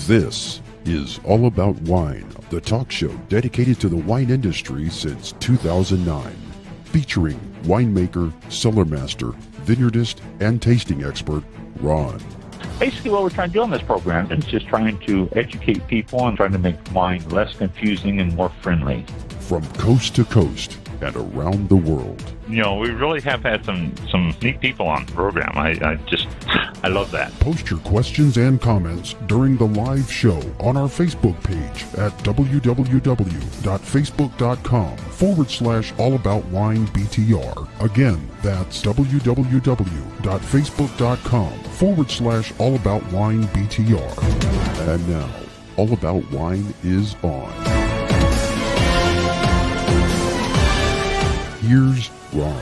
This is All About Wine, the talk show dedicated to the wine industry since 2009, featuring winemaker, cellar master, vineyardist, and tasting expert Ron. Basically, what we're trying to do on this program is just trying to educate people and trying to make wine less confusing and more friendly. From coast to coast and around the world. You know, we really have had some neat people on the program. I love that. Post your questions and comments during the live show on our Facebook page at www.facebook.com/allaboutwinebtr. Again, that's www.facebook.com/allaboutwinebtr. And now, All About Wine is on. Here's Ron.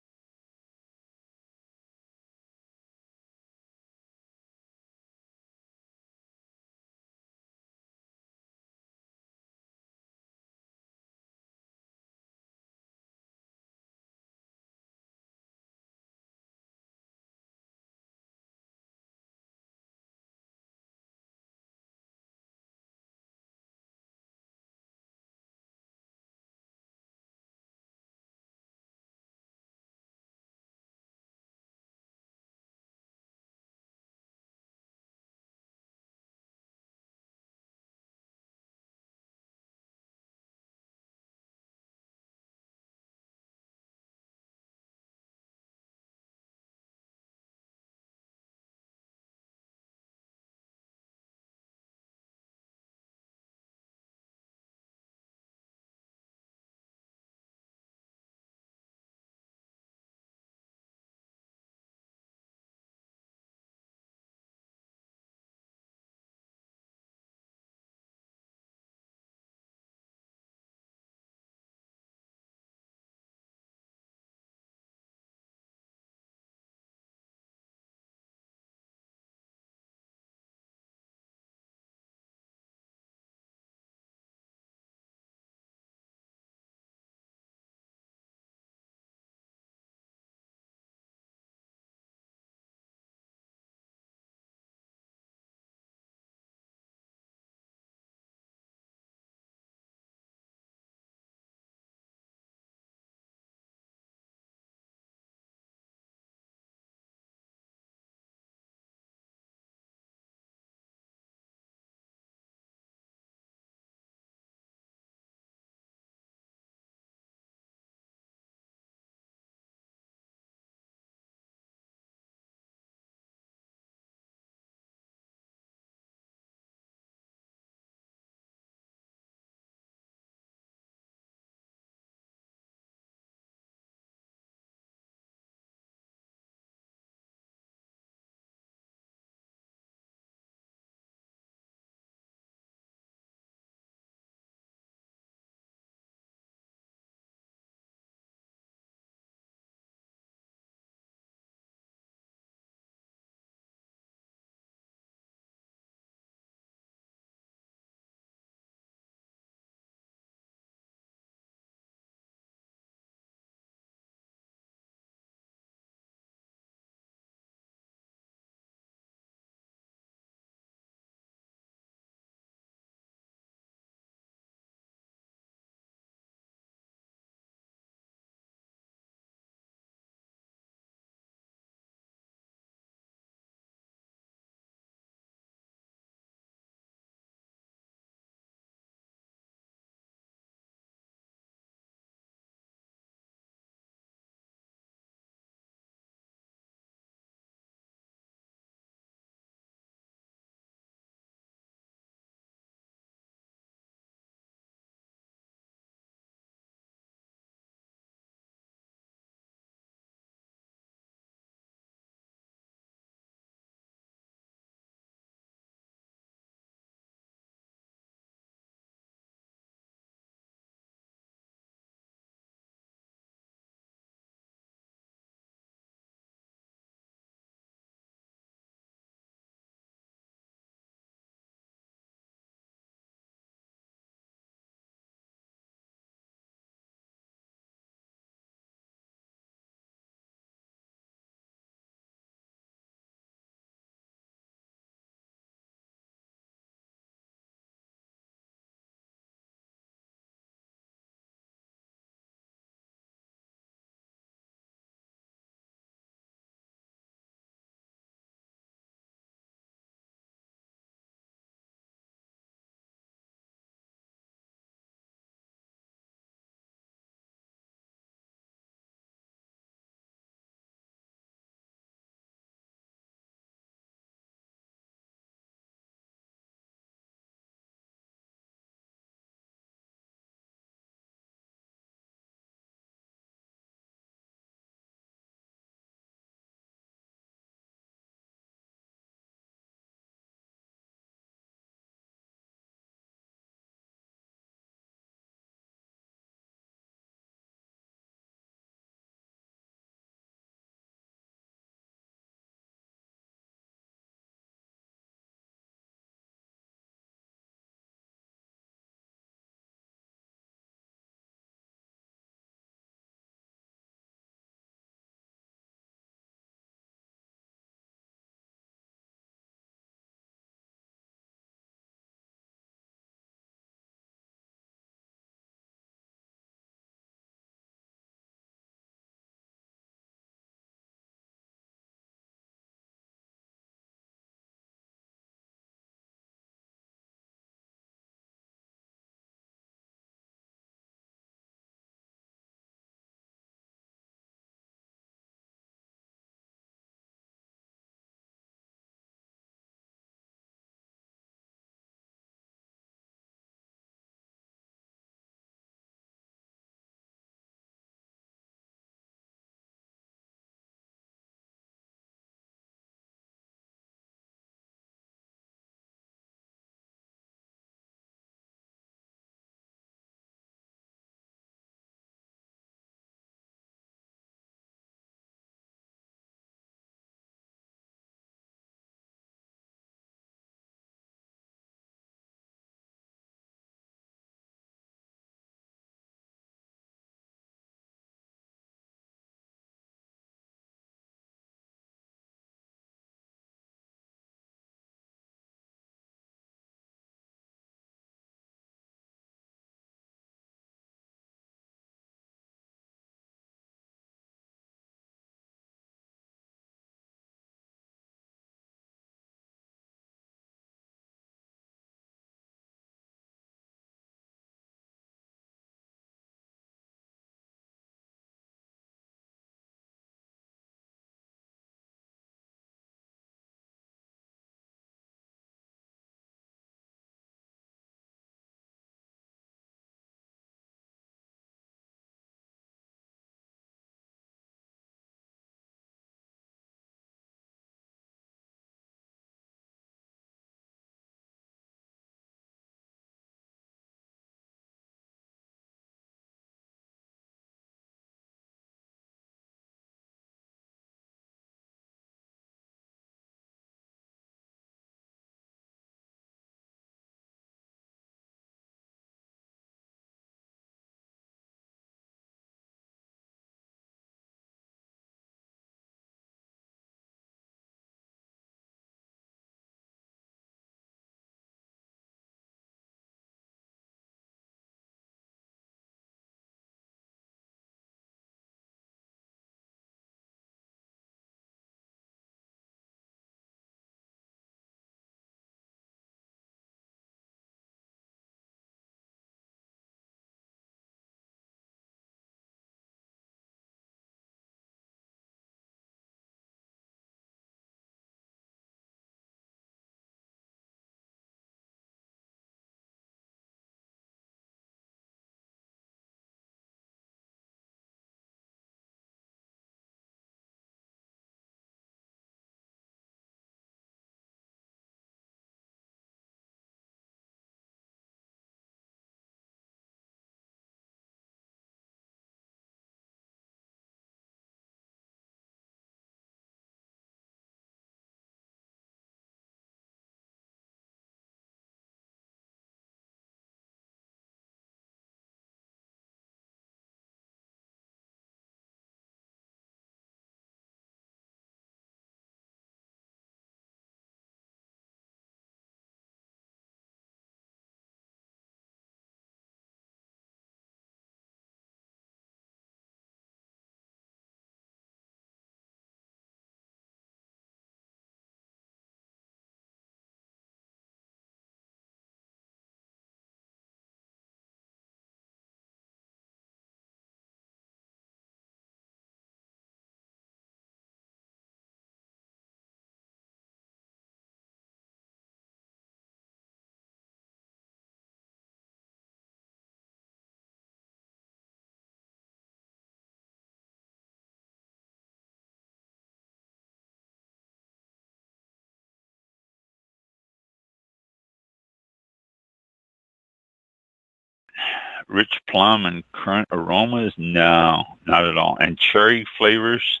rich plum and currant aromas? No, not at all. And cherry flavors?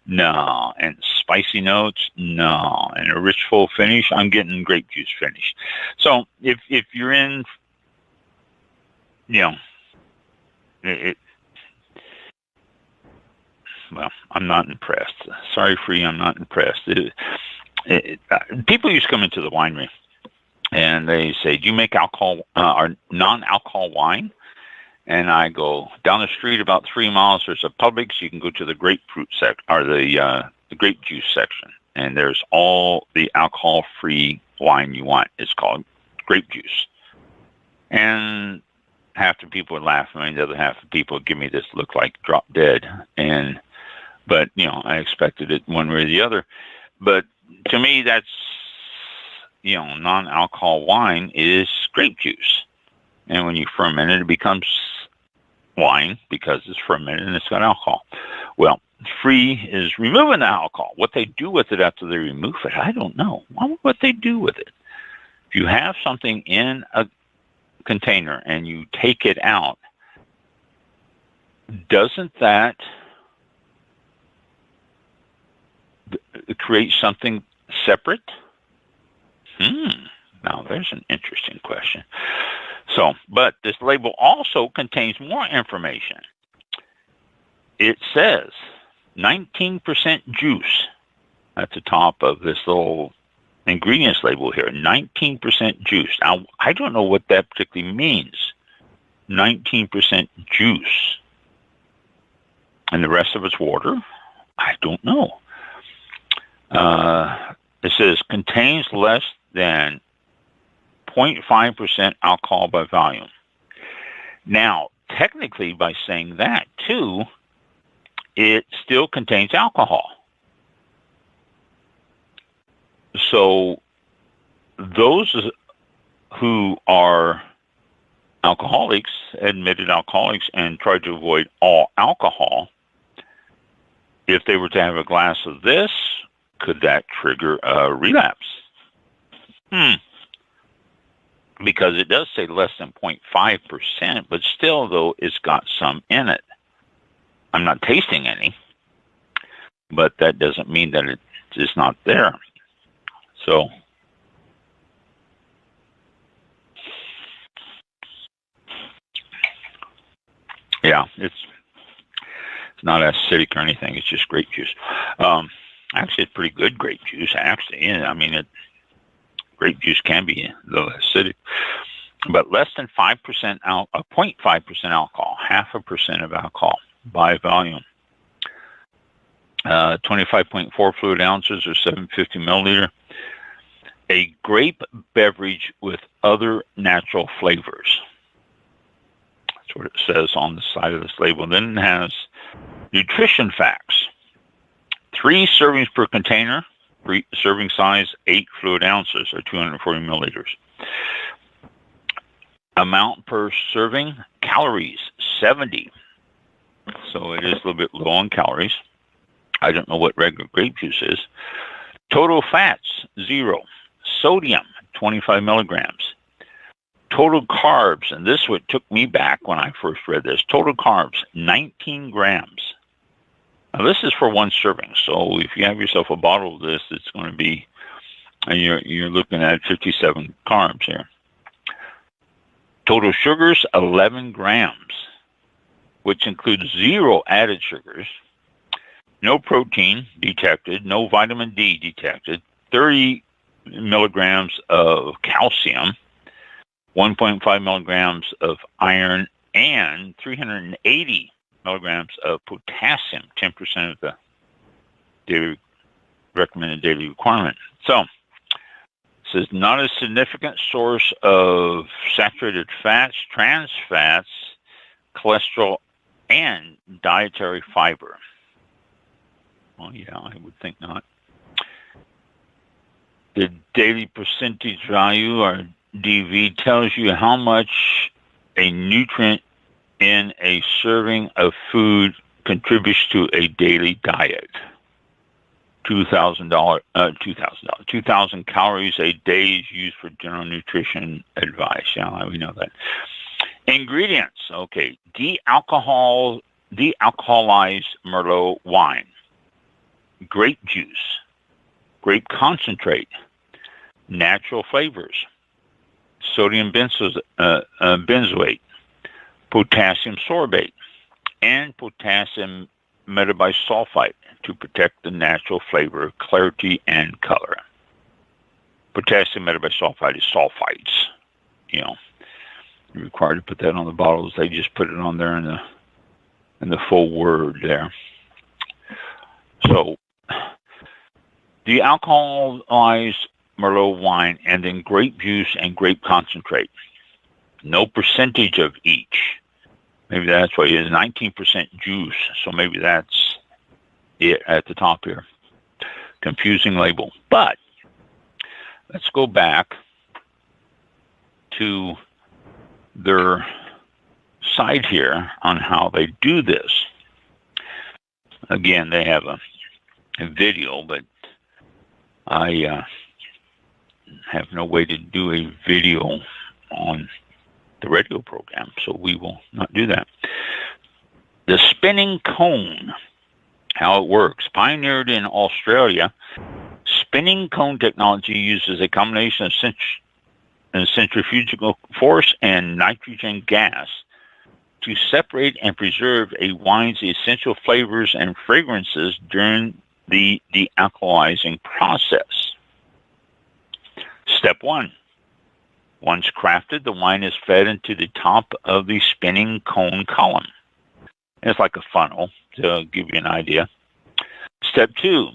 No. And spicy notes? No. And a rich, full finish? I'm getting grape juice finish. So if you're in, you know, well, I'm not impressed. Sorry for you, I'm not impressed. People used to come into the winery and they say, "Do you make alcohol or non-alcohol wine?" And I go, "Down the street about 3 miles, there's a Publix. You can go to the grapefruit or the grape juice section, and there's all the alcohol-free wine you want. It's called grape juice." And half the people would laugh at me, the other half of the people would give me this look like drop dead. But I expected it one way or the other. But to me, that's, non-alcohol wine is grape juice. And when you ferment it, it becomes wine because it's fermented and it's got alcohol. Well, free is removing the alcohol. What they do with it after they remove it, I don't know. I wonder what they do with it. If you have something in a container and you take it out, doesn't that create something separate? Now there's an interesting question. So, but this label also contains more information. It says 19% juice at the top of this little ingredients label here. 19% juice. Now, I don't know what that particularly means. 19% juice. And the rest of it's water? I don't know. It says contains less than 0.5% alcohol by volume. Now, technically, by saying that, too, it still contains alcohol. So those who are alcoholics, admitted alcoholics, and try to avoid all alcohol, if they were to have a glass of this, could that trigger a relapse? Because it does say less than 0.5%, but still, though, it's got some in it. I'm not tasting any, but that doesn't mean that it is not there. So, yeah, it's not acidic or anything. It's just grape juice. Actually, it's pretty good grape juice. Actually, I mean, grape juice can be a little acidic, but less than 5% 0.5% alcohol, 0.5% of alcohol by volume. 25.4 fluid ounces or 750 milliliter. A grape beverage with other natural flavors. That's what it says on the side of this label. Then it has nutrition facts. 3 servings per container. Serving size 8 fluid ounces or 240 milliliters. Amount per serving, calories 70. So it is a little bit low on calories. I don't know what regular grape juice is. Total fats 0. Sodium 25 milligrams. Total carbs, and this what took me back when I first read this. Total carbs 19 grams. Now, this is for 1 serving, so if you have yourself a bottle of this, it's going to be, and you're looking at 57 carbs here. Total sugars, 11 grams, which includes 0 added sugars, no protein detected, no vitamin D detected, 30 milligrams of calcium, 1.5 milligrams of iron, and 380 milligrams of potassium, 10% of the recommended daily requirement. So, it says not a significant source of saturated fats, trans fats, cholesterol, and dietary fiber. Well, yeah, I would think not. The daily percentage value, or DV, tells you how much a nutrient in a serving of food contributes to a daily diet. 2,000 calories a day is used for general nutrition advice. Yeah, we know that. Ingredients. Okay. Dealcoholized Merlot wine, grape juice, grape concentrate, natural flavors, sodium benzoate, potassium sorbate, and potassium metabisulfite to protect the natural flavor, clarity, and color. Potassium metabisulfite is sulfites. You know, you're required to put that on the bottles. They just put it on there in the full word there. So, the alcoholized Merlot wine, and then grape juice and grape concentrate. No percentage of each. Maybe that's what it is. 19% juice. So maybe that's it at the top here. Confusing label. But let's go back to their site here on how they do this. Again, they have a video, but I have no way to do a video on the radio program, so we will not do that. The spinning cone, how it works. Pioneered in Australia, spinning cone technology uses a combination of centrifugal force and nitrogen gas to separate and preserve a wine's essential flavors and fragrances during the dealcoholizing process. Step 1. Once crafted, the wine is fed into the top of the spinning cone column. It's like a funnel, to give you an idea. Step 2.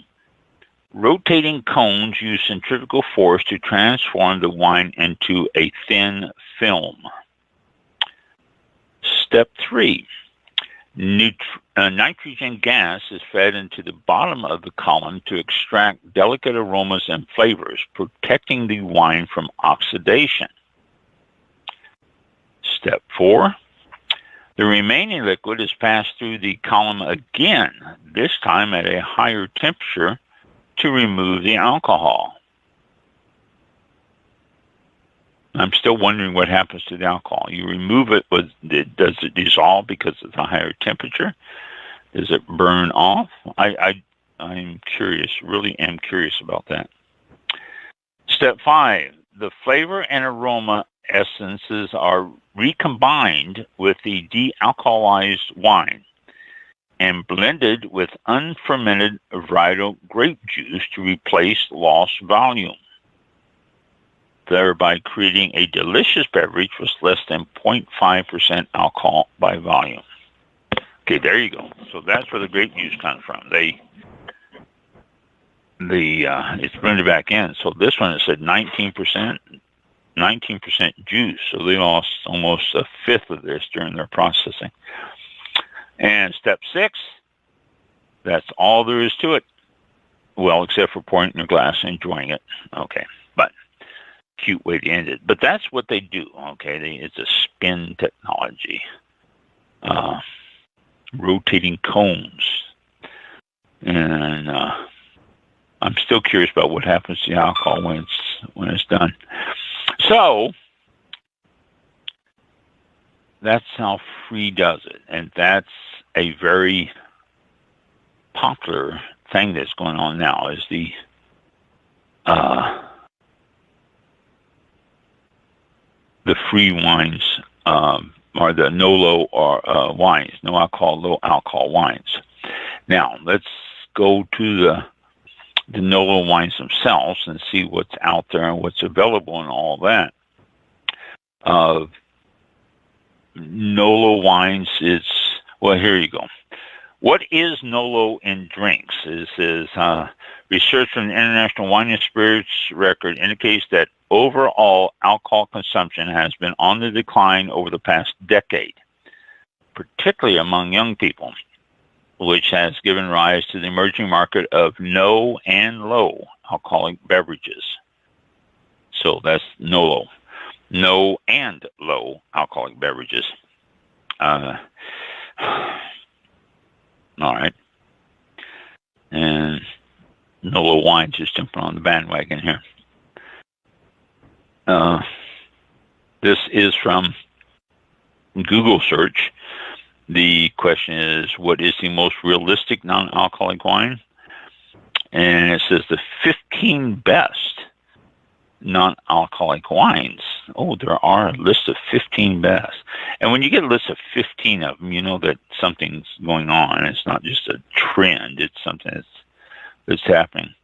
Rotating cones use centrifugal force to transform the wine into a thin film. Step 3. Nitrogen gas is fed into the bottom of the column to extract delicate aromas and flavors, protecting the wine from oxidation. Step 4. The remaining liquid is passed through the column again, this time at a higher temperature, to remove the alcohol. I'm still wondering what happens to the alcohol. You remove it, does it dissolve because of the higher temperature? Does it burn off? I'm curious, really am curious about that. Step 5, the flavor and aroma essences are recombined with the dealcoholized wine and blended with unfermented varietal grape juice to replace lost volume, thereby creating a delicious beverage with less than 0.5% alcohol by volume. Okay, there you go. So that's where the grape juice comes from. It's blended back in. So this one, it said 19% juice. So they lost almost a fifth of this during their processing. And step 6, that's all there is to it. Well, except for pouring it in a glass and enjoying it. Okay, but cute way to end it. But that's what they do, okay? It's a spin technology. Rotating cones. And I'm still curious about what happens to the alcohol when it's done. So that's how Free does it. And that's a very popular thing that's going on now, is the free wines, or the no-low wines, no alcohol, low alcohol wines. Now, let's go to the no-low wines themselves and see what's out there and what's available and all that. No-low wines is, well, here you go. What is no-low in drinks? This is research from the International Wine and Spirits Record indicates that overall alcohol consumption has been on the decline over the past decade, particularly among young people, which has given rise to the emerging market of no and low alcoholic beverages. So that's no-low. No and low alcoholic beverages. All right. And no-low wine, just jumping on the bandwagon here. This is from Google search. The question is, what is the most realistic non-alcoholic wine? And it says the 15 best non-alcoholic wines. Oh, there are a list of 15 best. And when you get a list of 15 of them, you know that something's going on. It's not just a trend. It's something that's happening.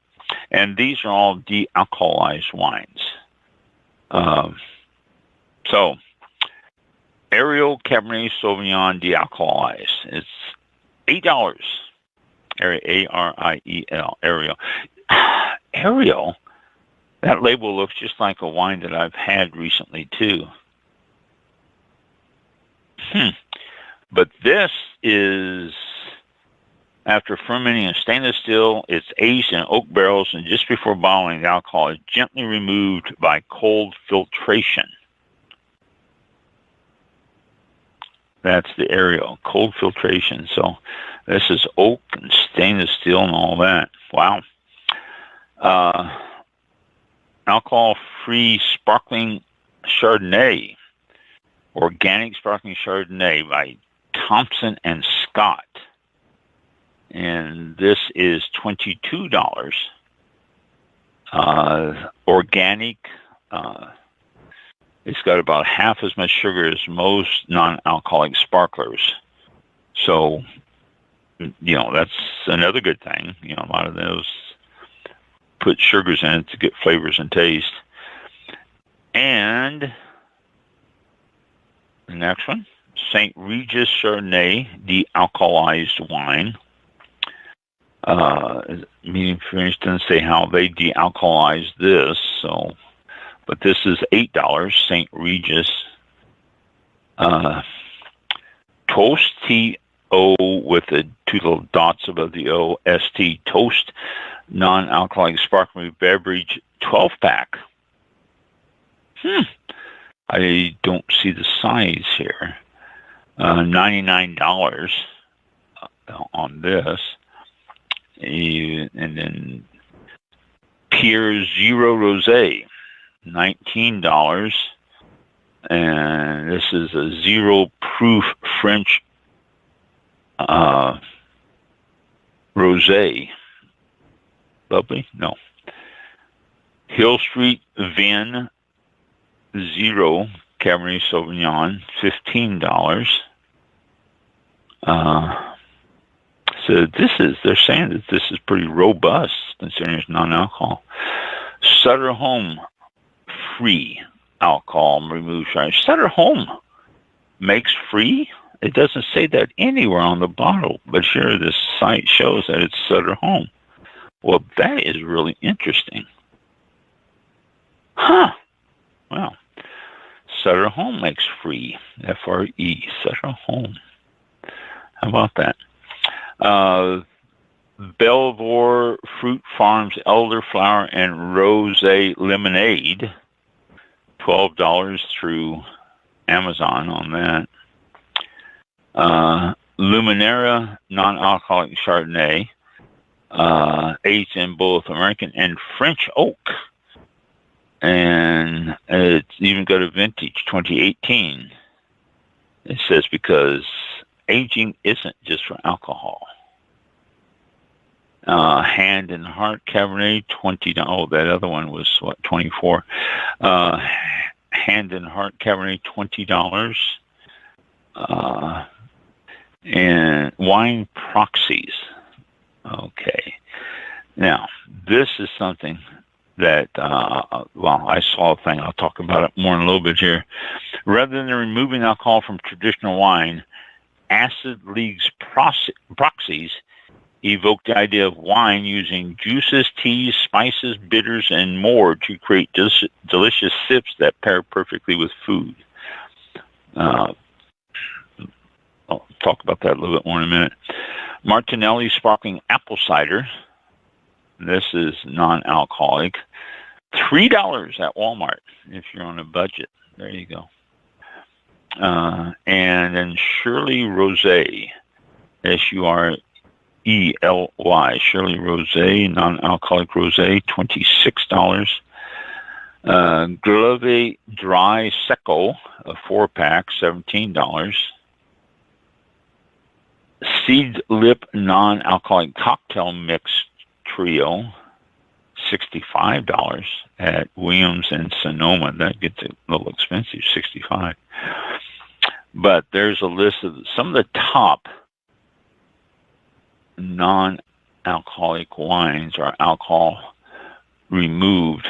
And these are all de-alcoholized wines. So, Ariel Cabernet Sauvignon de-alcoholized. It's $8. Ariel. Ariel. Ariel. That label looks just like a wine that I've had recently, too. But this is, after fermenting in stainless steel, it's aged in oak barrels, and just before bottling, the alcohol is gently removed by cold filtration. That's the Ariel, cold filtration. So this is oak and stainless steel and all that. Wow. Alcohol-free sparkling Chardonnay, organic sparkling Chardonnay by Thompson and Scott. And this is $22. Organic. It's got about half as much sugar as most non-alcoholic sparklers. So, that's another good thing. A lot of those put sugars in it to get flavors and taste. And the next one, St. Regis Chardonnay, de-alcoholized wine. Meaning French doesn't say how they de-alcoholize this, but this is $8, St. Regis. Toast, T-O with the two little dots above the O, S-T, Toast, non-alcoholic sparkling beverage, 12-pack. I don't see the size here. $99 on this. And then Pierre Zero Rosé, $19. And this is a zero-proof French rosé. Lovely? No. Hill Street Vin Zero Cabernet Sauvignon, $15. So they're saying that this is pretty robust considering it's non-alcohol. Sutter Home free alcohol removed sugar. Sutter Home makes free? It doesn't say that anywhere on the bottle, but sure, this site shows that it's Sutter Home. Well, that is really interesting. Well, Sutter Home makes free. F-R-E, Sutter Home. How about that? Belvoir Fruit Farms Elderflower and Rosé Lemonade, $12 through Amazon on that. Luminera non-alcoholic Chardonnay, aged in both American and French oak. And it's even got a vintage, 2018. It says because aging isn't just for alcohol. Hand and Heart Cabernet, $20. Oh, that other one was, what, $24. Hand and Heart Cabernet, $20. And Wine Proxies. Okay. Now, this is something that, I saw a thing. I'll talk about it more in a little bit here. Rather than removing alcohol from traditional wine, Acid League's Proxies evoke the idea of wine using juices, teas, spices, bitters, and more to create delicious sips that pair perfectly with food. I'll talk about that a little bit more in a minute. Martinelli Sparkling Apple Cider. This is non-alcoholic. $3 at Walmart if you're on a budget. There you go. And then Shirley Rosé, Shurely, Shirley Rosé, non-alcoholic rosé, $26. Glove Dry Secco, a 4-pack, $17. Seed Lip Non-Alcoholic Cocktail Mix Trio, $65 at Williams and Sonoma. That gets a little expensive, $65. But there's a list of some of the top non-alcoholic wines or alcohol removed.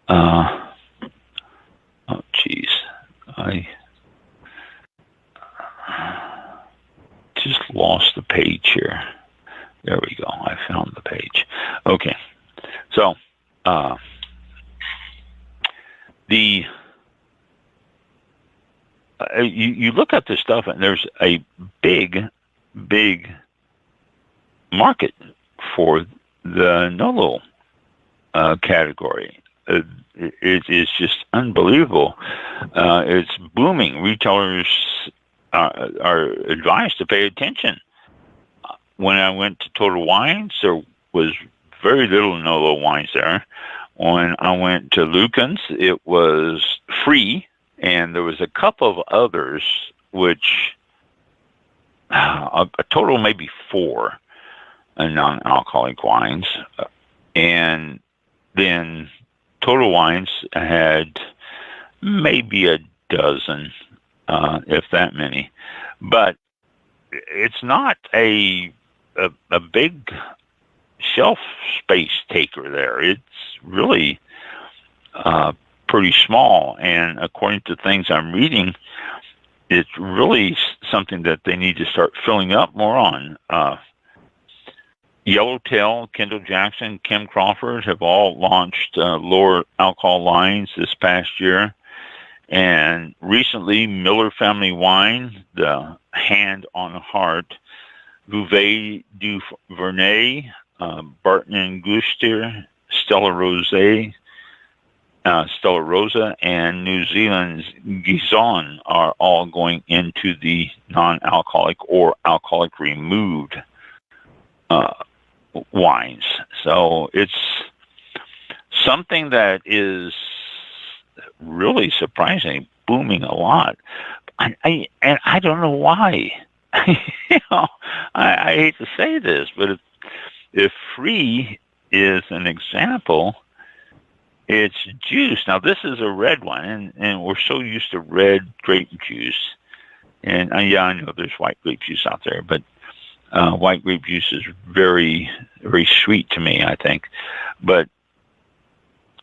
Oh, geez. I just lost the page here. There we go. I found the page. Okay. So, you look at this stuff, and there's a big market for the Nolo category. It is just unbelievable. It's booming. Retailers are advised to pay attention. When I went to Total Wines, there was very little Nolo wines there. When I went to Lucan's, it was free, and there was a couple of others, which a total maybe 4 non-alcoholic wines. And then Total Wines had maybe a dozen, if that many. But it's not a big shelf space taker there. It's really pretty small, and according to things I'm reading, it's really something that they need to start filling up more on. Yellowtail, Kendall Jackson, Kim Crawford have all launched lower alcohol lines this past year. And recently, Miller Family Wine, the Hand on Heart, Bouvet du Vernet, Barton and Gloucester, Stella Rosa, and New Zealand's Gizon are all going into the non-alcoholic or alcoholic removed wines. So it's something that is really surprising, booming a lot. I don't know why. I hate to say this, but if free is an example, it's juice. Now, this is a red one, and we're so used to red grape juice. And yeah, I know there's white grape juice out there, but white grape juice is very, very sweet to me, I think. But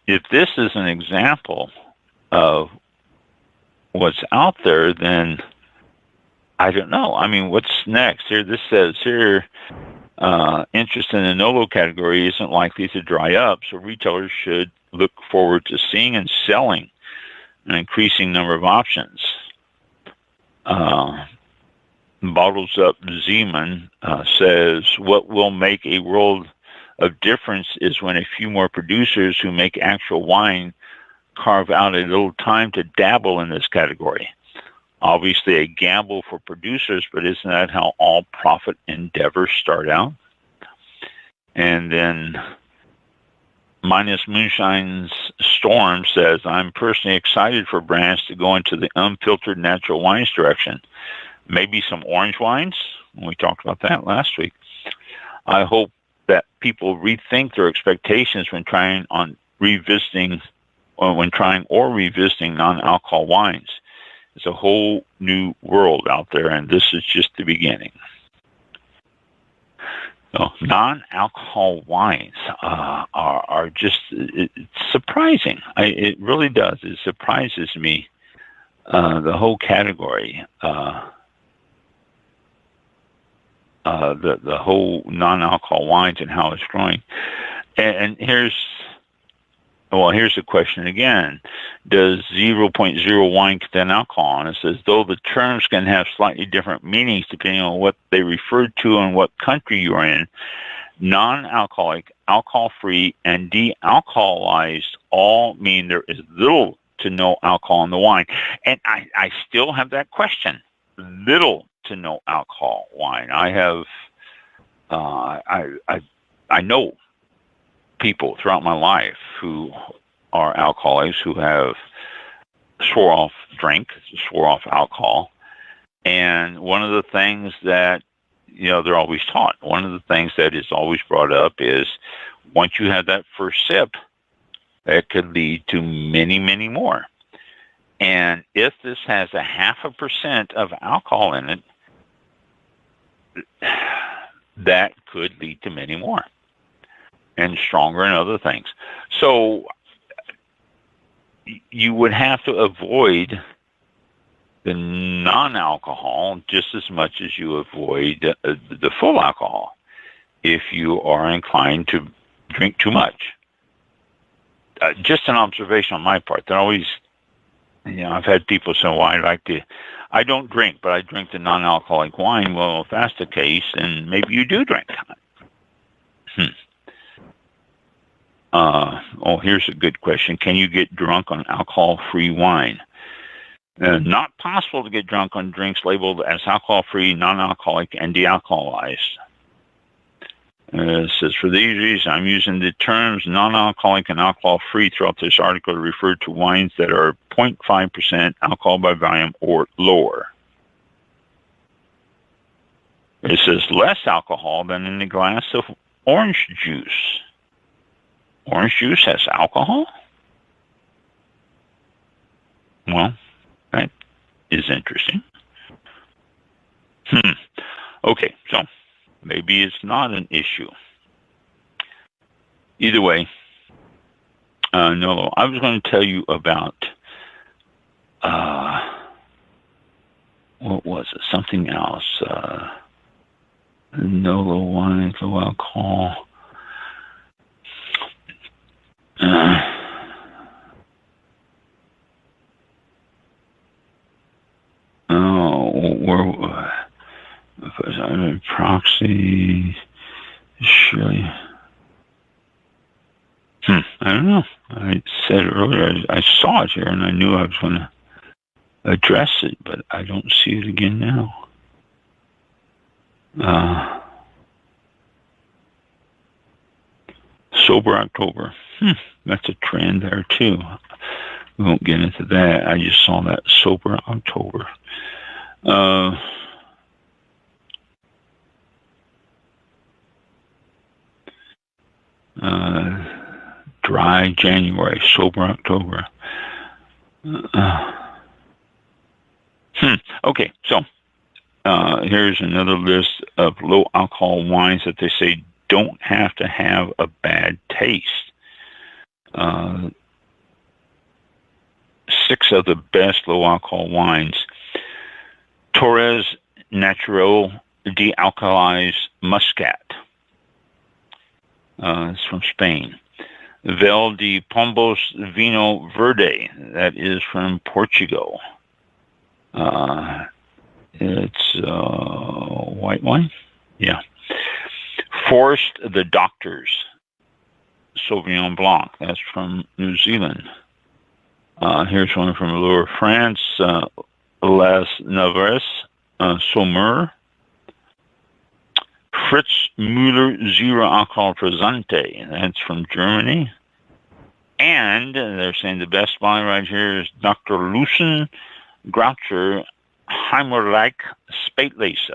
if this is an example of what's out there, then I don't know. I mean, what's next? Here, this says here, interest in the Nolo category isn't likely to dry up, so retailers should look forward to seeing and selling an increasing number of options. Bottles Up Zeman says, what will make a world of difference is when a few more producers who make actual wine carve out a little time to dabble in this category. Obviously a gamble for producers, but isn't that how all profit endeavors start out? And then Minus Moonshine's Storm says, I'm personally excited for brands to go into the unfiltered natural wines direction. Maybe some orange wines. We talked about that last week. I hope that people rethink their expectations when trying or revisiting non-alcohol wines. It's a whole new world out there, and this is just the beginning. So non-alcohol wines are just it's surprising. It really does. It surprises me, the whole category. The whole non-alcohol wines and how it's growing. And here's the question again. Does 0.0 wine contain alcohol? And it says, though the terms can have slightly different meanings depending on what they refer to and what country you are in, non-alcoholic, alcohol-free, and de-alcoholized all mean there is little to no alcohol in the wine. And I still have that question. Little to no alcohol wine. I have, I know people throughout my life who are alcoholics who have swore off drink, swore off alcohol. And one of the things that, they're always taught, one of the things that is always brought up is once you have that first sip, that could lead to many, many more. And if this has 0.5% of alcohol in it, that could lead to many more and stronger and other things. So you would have to avoid the non-alcohol just as much as you avoid the full alcohol if you are inclined to drink too much. Just an observation on my part. They're always, I've had people say, well, I don't drink, but I drink the non-alcoholic wine. Well, if that's the case, then maybe you do drink. Here's a good question. Can you get drunk on alcohol-free wine? Not possible to get drunk on drinks labeled as alcohol-free, non-alcoholic, and dealcoholized. It says, for these reasons, I'm using the terms non-alcoholic and alcohol-free throughout this article to refer to wines that are 0.5% alcohol by volume or lower. It says less alcohol than in a glass of orange juice. Orange juice has alcohol? Well, that is interesting. Okay, so maybe it's not an issue. Either way, no, I was going to tell you about, what was it? Something else. No low wine, low alcohol. Proxy, surely. I don't know. I said earlier, I saw it here and I knew I was going to address it, but I don't see it again now. Sober October. That's a trend there too. We won't get into that. I just saw that Sober October. Dry January, Sober October. Okay, so here's another list of low alcohol wines that they say don't have to have a bad taste. 6 of the best low alcohol wines. Torres Natural Dealcoholized Muscat. It's from Spain. Vel de Pombos Vino Verde. That is from Portugal. It's white wine? Yeah. Forest the Doctors Sauvignon Blanc. That's from New Zealand. Here's one from Lower France. Les Navarres Saumur. Fritz Müller Zero Alcohol Presente. That's from Germany. And they're saying the best wine right here is Dr. Lucien Groucher Heimerreich Spätlese.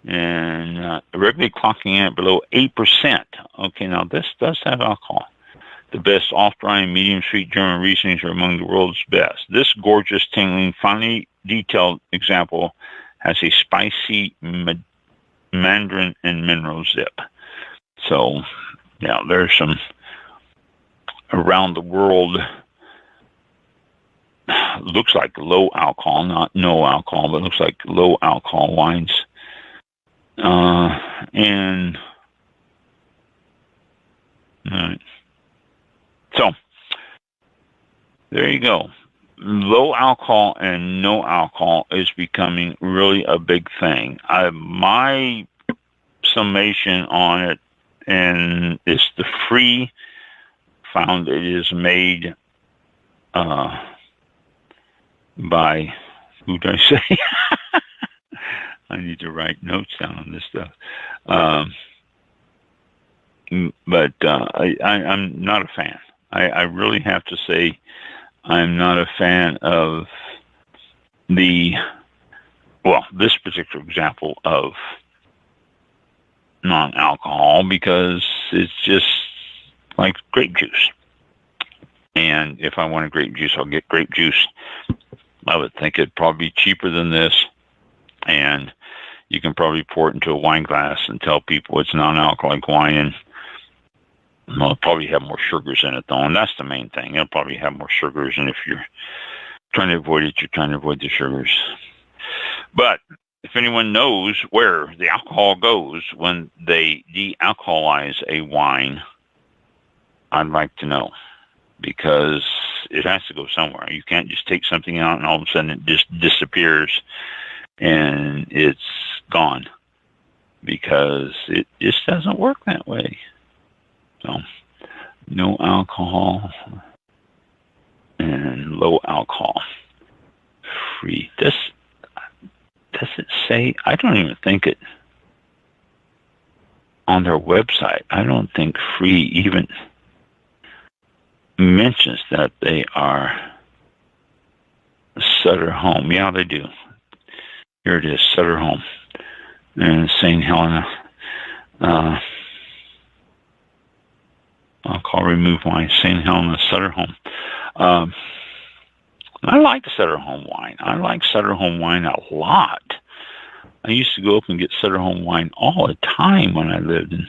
And regularly clocking in at below 8%. Okay, now this does have alcohol. The best off-dry and medium-sweet German Rieslings are among the world's best. This gorgeous, tingling, finely detailed example has a spicy mandarin and mineral zip. So, yeah, there's some around the world, looks like low alcohol, not no alcohol, but looks like low alcohol wines. And so there you go. Low alcohol and no alcohol is becoming really a big thing. My summation on it, and it's the free found. It is made by, who did I say? I need to write notes down on this stuff. But I'm not a fan. I really have to say I'm not a fan of this particular example of non-alcohol, because it's just like grape juice. And if I want a grape juice, I'll get grape juice. I would think it'd probably be cheaper than this. And you can probably pour it into a wine glass and tell people it's non-alcoholic wine. And it'll probably have more sugars in it, though. And that's the main thing. It'll probably have more sugars. And if you're trying to avoid it, you're trying to avoid the sugars. But if anyone knows where the alcohol goes when they de-alcoholize a wine, I'd like to know, because it has to go somewhere. You can't just take something out and all of a sudden it just disappears and it's gone, because it just doesn't work that way. So, no alcohol and low alcohol. Free. Does it say? I don't even think it on their website. I don't think Free even mentions that they are Sutter Home. Yeah, they do. Here it is, Sutter Home, and St. Helena. I'll call remove wine, St. Helena Sutter Home. I like Sutter Home wine. I like Sutter Home wine a lot. I used to go up and get Sutter Home wine all the time when I lived in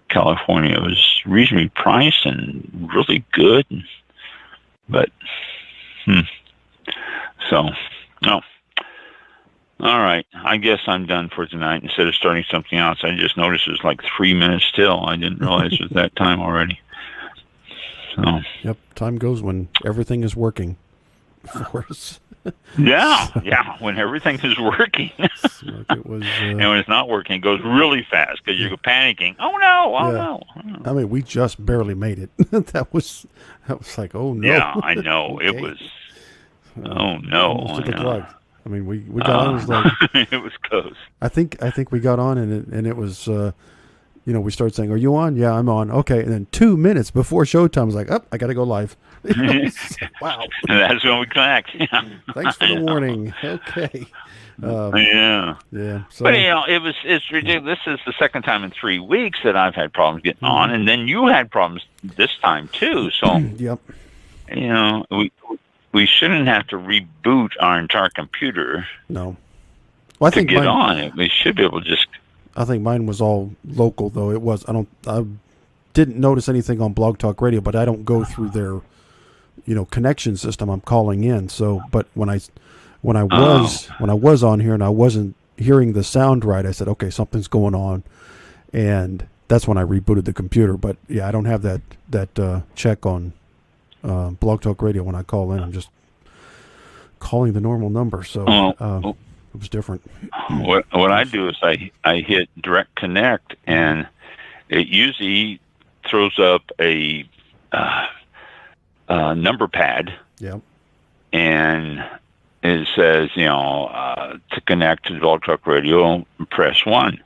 California. It was reasonably priced and really good. But, so, no. All right. I guess I'm done for tonight. Instead of starting something else, I just noticed it was like 3 minutes till. I didn't realize it was that time already. So. Yep. Time goes when everything is working for us. Yeah, when everything is working. Like it was, and when it's not working, it goes really fast because you're panicking. Oh no. I mean, we just barely made it. that was like, oh no. Yeah, I know. Okay. It was, oh no. Almost took a drug. I mean, we got on, it was like, it was close. I think we got on and it was, we started saying, are you on? Yeah, I'm on. Okay. And then 2 minutes before showtime, I was like, I got to go live. Wow. And that's when we connect. Yeah. Thanks for the warning. Okay. Yeah. So, but it's ridiculous. This is the second time in 3 weeks that I've had problems getting on, and then you had problems this time too. So, yep. We shouldn't have to reboot our entire computer. No. Well, I think to get on it. We should be able to just. I think mine was all local, though. It was. I didn't notice anything on Blog Talk Radio, but I don't go through their, connection system. I'm calling in. So, but when I was on here and I wasn't hearing the sound right, I said, okay, something's going on, and that's when I rebooted the computer. But yeah, I don't have that check on Blog Talk Radio when I call in. I'm just calling the normal number. So it was different. What I do is I hit direct connect, and it usually throws up a number pad. Yep. And it says, to connect to Blog Talk Radio, press 1.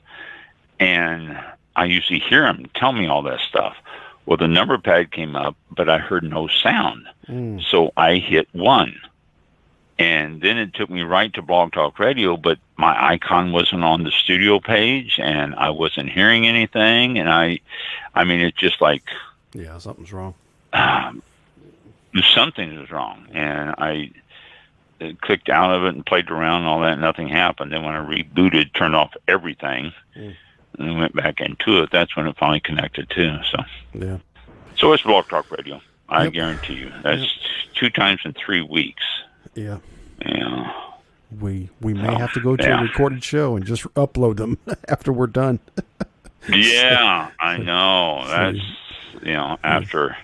And I usually hear them tell me all that stuff. Well, the number pad came up, but I heard no sound. So I hit 1. And then it took me right to Blog Talk Radio, but my icon wasn't on the studio page, and I wasn't hearing anything. And I mean, it's just like... Yeah, something's wrong. Something is wrong. And I clicked out of it and played around and all that, and nothing happened. Then when I rebooted, turned off everything, and went back into it, that's when it finally connected too. Yeah. So it's Blog Talk Radio. I guarantee you. That's 2 times in 3 weeks. Yeah. Yeah. We may have to go to a recorded show and just upload them after we're done. Yeah, I know. That's, after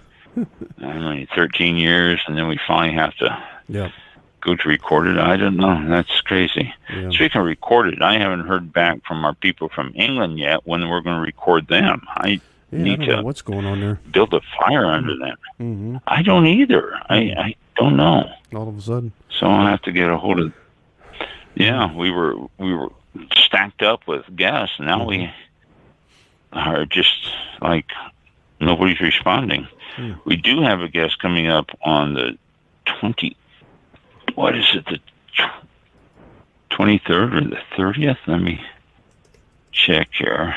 13 years, and then we finally have to go to recorded. I don't know. That's crazy. Yeah. Speaking of recorded, I haven't heard back from our people from England yet when we're going to record them. I need to know what's going on there. Build a fire under them. Mm-hmm. I don't either. I don't know. All of a sudden. So I'll have to get a hold of. Yeah, we were stacked up with guests, and now we are just like nobody's responding. We do have a guest coming up on the 20. What is it? The 23rd or the 30th? Let me check here.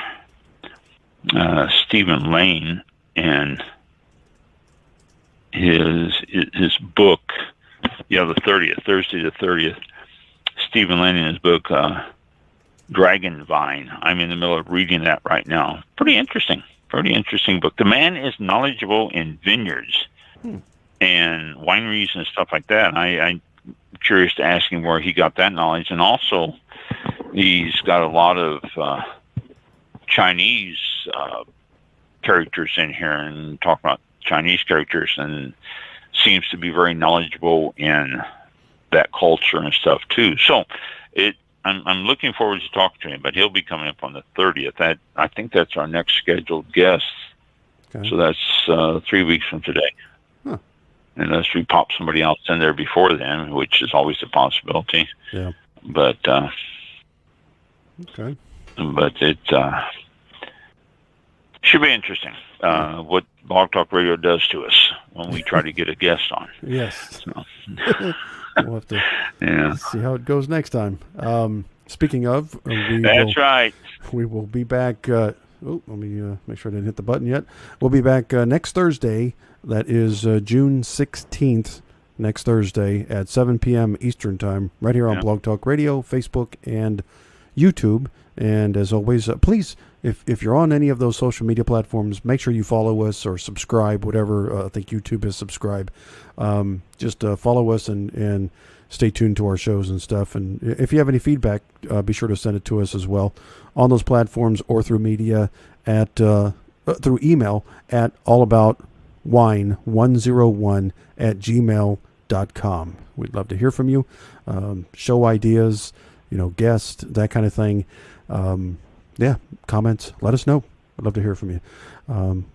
Stephen Lane and his book. Yeah, the 30th, Thursday the 30th. Stephen Lane and his book, Dragon Vine. I'm in the middle of reading that right now. Pretty interesting book. The man is knowledgeable in vineyards and wineries and stuff like that. I'm curious to ask him where he got that knowledge. And also, he's got a lot of Chinese characters in here and talk about Chinese characters, and seems to be very knowledgeable in that culture and stuff too. So I'm looking forward to talking to him, but he'll be coming up on the 30th. I think that's our next scheduled guest. Okay. So that's 3 weeks from today. Huh. Unless we pop somebody else in there before then, which is always a possibility. Yeah. But okay. But it should be interesting what Blog Talk Radio does to us when we try to get a guest on. Yes. So. We'll have to see how it goes next time. Speaking of, right. We will be back. Let me make sure I didn't hit the button yet. We'll be back next Thursday. That is June 16th, next Thursday at 7 p.m. Eastern Time, right here on Blog Talk Radio, Facebook, and YouTube. And as always, please, if you're on any of those social media platforms, make sure you follow us or subscribe, whatever. I think YouTube is subscribe. Just follow us and stay tuned to our shows and stuff. And if you have any feedback, be sure to send it to us as well on those platforms or through media at through email at allaboutwine101@gmail.com. We'd love to hear from you. Show ideas, guests, that kind of thing. Comments. Let us know. I'd love to hear from you.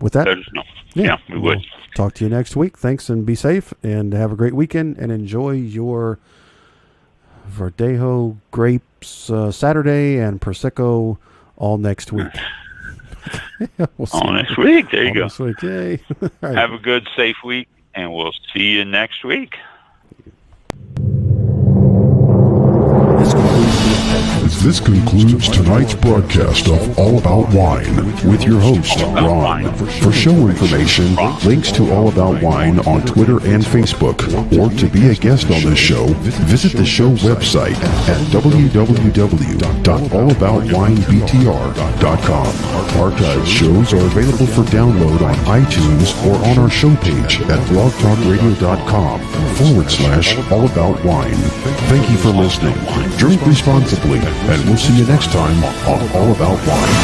With that, let us know. Yeah, we would. Talk to you next week. Thanks, and be safe, and have a great weekend, and enjoy your Verdejo grapes Saturday and Prosecco all next week. All next week. There you go. Next week. Yay. Right. Have a good, safe week, and we'll see you next week. This concludes tonight's broadcast of All About Wine with your host, Ron. For show information, links to All About Wine on Twitter and Facebook, or to be a guest on this show, visit the show website at www.allaboutwinebtr.com. Archived shows are available for download on iTunes or on our show page at blogtalkradio.com/allaboutwine. Thank you for listening. Drink responsibly, and we'll see you next time on All About Wine.